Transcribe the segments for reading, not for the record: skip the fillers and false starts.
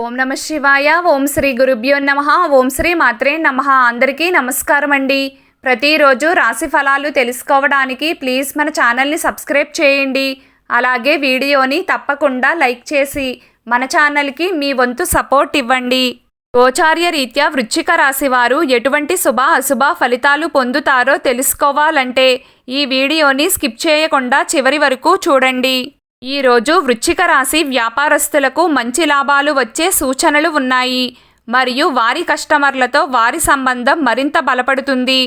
ఓం నమ శివాయ. ఓం శ్రీ గురుభ్యో నమః. ఓం శ్రీ మాత్రే నమః. అందరికీ నమస్కారం అండి. ప్రతిరోజు రాశి ఫలాలు తెలుసుకోవడానికి ప్లీజ్ మన ఛానల్ని సబ్స్క్రైబ్ చేయండి. అలాగే వీడియోని తప్పకుండా లైక్ చేసి మన ఛానల్కి మీ వంతు సపోర్ట్ ఇవ్వండి. గోచార్య రీత్యా వృశ్చిక రాశి వారు ఎటువంటి శుభ అశుభ ఫలితాలు పొందుతారో తెలుసుకోవాలంటే ఈ వీడియోని స్కిప్ చేయకుండా చివరి వరకు చూడండి. ఈరోజు వృశ్చిక రాశి వ్యాపారస్తులకు మంచి లాభాలు వచ్చే సూచనలు ఉన్నాయి. మరియు వారి కస్టమర్లతో వారి సంబంధం మరింత బలపడుతుంది.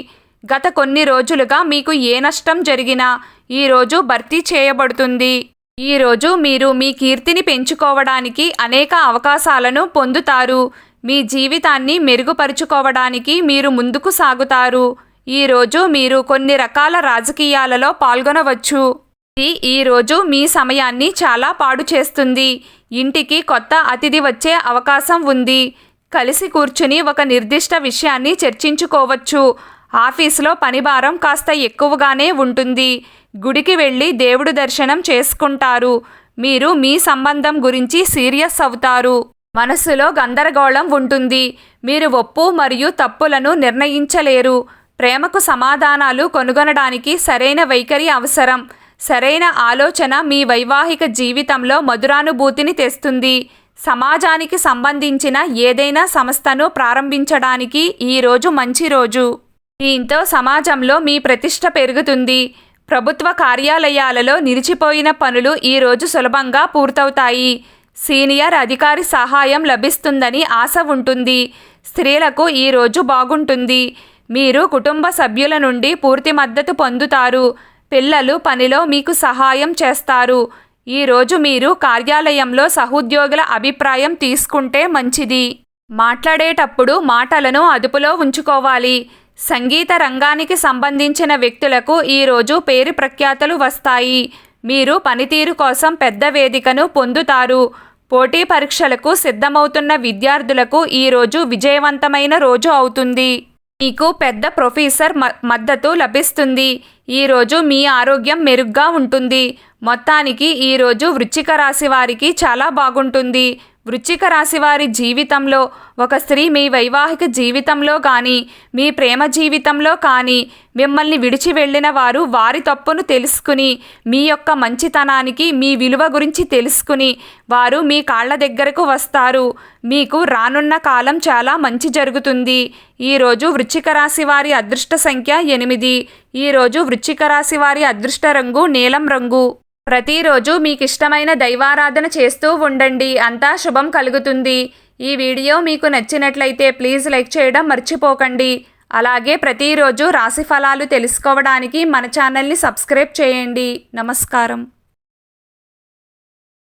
గత కొన్ని రోజులుగా మీకు ఏ నష్టం జరిగినా ఈరోజు భర్తీ చేయబడుతుంది. ఈరోజు మీరు మీ కీర్తిని పెంచుకోవడానికి అనేక అవకాశాలను పొందుతారు. మీ జీవితాన్ని మెరుగుపరుచుకోవడానికి మీరు ముందుకు సాగుతారు. ఈరోజు మీరు కొన్ని రకాల రాజకీయాలలో పాల్గొనవచ్చు. ఇది ఈరోజు మీ సమయాన్ని చాలా పాడు చేస్తుంది. ఇంటికి కొత్త అతిథి వచ్చే అవకాశం ఉంది. కలిసి కూర్చుని ఒక నిర్దిష్ట విషయాన్ని చర్చించుకోవచ్చు. ఆఫీసులో పనిభారం కాస్త ఎక్కువగానే ఉంటుంది. గుడికి వెళ్ళి దేవుడి దర్శనం చేసుకుంటారు. మీరు మీ సంబంధం గురించి సీరియస్ అవుతారు. మనసులో గందరగోళం ఉంటుంది. మీరు ఒప్పు మరియు తప్పులను నిర్ణయించలేరు. ప్రేమకు సమాధానాలు కనుగొనడానికి సరైన వైఖరి అవసరం. సరైన ఆలోచన మీ వైవాహిక జీవితంలో మధురానుభూతిని తెస్తుంది. సమాజానికి సంబంధించిన ఏదైనా సంస్థను ప్రారంభించడానికి ఈరోజు మంచి రోజు. దీంతో సమాజంలో మీ ప్రతిష్ట పెరుగుతుంది. ప్రభుత్వ కార్యాలయాలలో నిలిచిపోయిన పనులు ఈరోజు సులభంగా పూర్తవుతాయి. సీనియర్ అధికారి సహాయం లభిస్తుందని ఆశ ఉంటుంది. స్త్రీలకు ఈరోజు బాగుంటుంది. మీరు కుటుంబ సభ్యుల నుండి పూర్తి మద్దతు పొందుతారు. పిల్లలు పనిలో మీకు సహాయం చేస్తారు. ఈరోజు మీరు కార్యాలయంలో సహోద్యోగుల అభిప్రాయం తీసుకుంటే మంచిది. మాట్లాడేటప్పుడు మాటలను అదుపులో ఉంచుకోవాలి. సంగీత రంగానికి సంబంధించిన వ్యక్తులకు ఈరోజు పేరు ప్రఖ్యాతలు వస్తాయి. మీరు పనితీరు కోసం పెద్ద వేదికను పొందుతారు. పోటీ పరీక్షలకు సిద్ధమవుతున్న విద్యార్థులకు ఈరోజు విజయవంతమైన రోజు అవుతుంది. మీకు పెద్ద ప్రొఫెసర్ మద్దతు లభిస్తుంది. ఈరోజు మీ ఆరోగ్యం మెరుగ్గా ఉంటుంది. మొత్తానికి ఈరోజు వృశ్చిక రాశి వారికి చాలా బాగుంటుంది. వృశ్చిక రాశి వారి జీవితంలో ఒక స్త్రీ మీ వైవాహిక జీవితంలో కానీ మీ ప్రేమ జీవితంలో కానీ మిమ్మల్ని విడిచి వెళ్ళిన వారు వారి తప్పును తెలుసుకుని మీ యొక్క మంచితనానికి మీ విలువ గురించి తెలుసుకుని వారు మీ కాళ్ళ దగ్గరకు వస్తారు. మీకు రానున్న కాలం చాలా మంచి జరుగుతుంది. ఈరోజు వృశ్చిక రాశి వారి అదృష్ట సంఖ్య 8. ఈరోజు వృశ్చిక రాశి వారి అదృష్ట రంగు నీలం రంగు. ప్రతిరోజు మీకు ఇష్టమైన దైవారాధన చేస్తూ ఉండండి. అంతా శుభం కలుగుతుంది. ఈ వీడియో మీకు నచ్చినట్లయితే ప్లీజ్ లైక్ చేయడం మర్చిపోకండి. అలాగే ప్రతిరోజు రాశి ఫలాలు తెలుసుకోవడానికి మన ఛానల్ని సబ్స్క్రైబ్ చేయండి. నమస్కారం.